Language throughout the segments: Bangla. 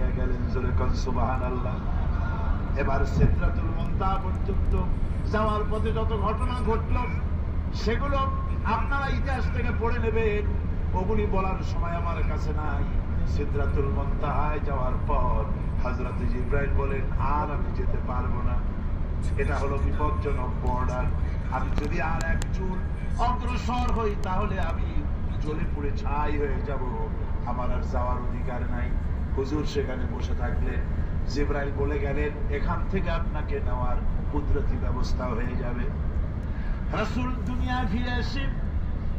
নিয়ে গেলেন। জোরে কোন সুবহানাল্লাহ। এবার সিদরাতুল মুনতাহা পর্যন্ত যাওয়ার পথে যত ঘটনা ঘটলো সেগুলো আপনারা ইতিহাস থেকে পড়ে নেবেন, ওগুলি বলার সময় আমার কাছে নাই। সিদরাতুল মুনতাহায় যাওয়ার পর হযরত জিবরাইল বলেন, আর আমি যেতে পারবো না, এটা হলো বিপজ্জনক বর্ডার। আমি যদি আর এক চুল অগ্রসর হই তাহলে আমি জ্বলে পুড়ে ছাই হয়ে যাব, আমার আর যাওয়ার অধিকার নাই। হুজুর সেখানে বসে থাকলেন। জিবরাইল বলে গেলেন, এখান থেকে আপনাকে নেওয়ার কুদরতি ব্যবস্থা হয়ে যাবে। রাসূল দুনিয়ায় ফিরে এসে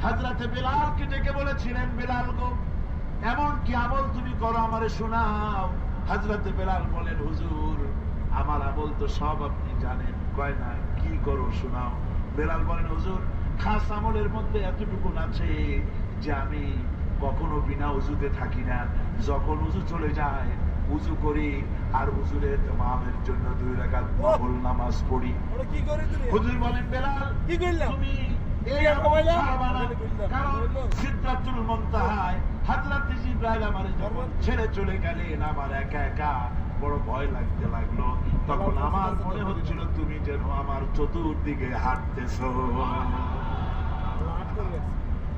হযরতে বেলালকে ডেকে বলেছিলেন, বেলাল গো, এমন কি আমল তুমি করো আমারে শোনাও। হযরতে বেলাল বলেন, হুজুর আমার আমল তো সব আপনি জানেন। কয় না, কি করো শোনাও। বেলাল বলেন, হুজুর খাস আমলের মধ্যে এতটুকু আছে যে আমি কখনো বিনা উজুতে থাকি না, যখন উজু চলে যায় উজু করি আর হুজুরের ইমামের জন্য 2 রাকাত নফল নামাজ পড়ি। হুজুর বলেন, বেলাল কি করলাম তুমি এই আমল করবা না, কারণ সিদরাতুল মুনতাহায় হযরত জিবরাইল আমার যখন ছেড়ে চলে গেলেন আমার একা একা বড় ভয় লাগতে লাগলো। তখন আমার মনে হচ্ছিল তুমি যেন আমার চতুর্দিকে হাঁটতেছো।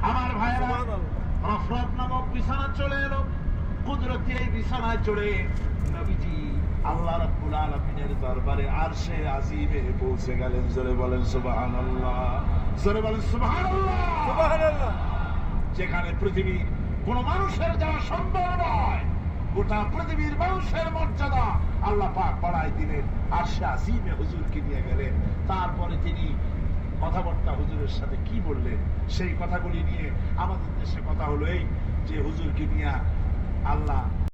আমার ভাইরা রফরফ নামক বিছানা চলে এলো। কুদরতি এই বিছানায় চড়ে নবীজি আল্লাহ রাব্বুল আলামিনের দরবারে আরশে আজিমে পৌঁছে গেলেন। জোরে বলেন সুবহানাল্লাহ, জোরে বলেন সুবহানাল্লাহ, সুবহানাল্লাহ। যেখানে পৃথিবীর কোন মানুষের যাওয়া সম্ভব নয়, গোটা পৃথিবীর মানুষের মর্যাদা আল্লাহ পাক বাড়ায় দিলেন। আরশে আজিমে হুজুরকে নিয়ে গেলেন। তারপরে তিনি কথাবার্তা হুজুরের সাথে কি বললেন সেই কথাগুলি নিয়ে আমাদের দেশে কথা হলো এই যে হুজুরকে নিয়ে আল্লাহ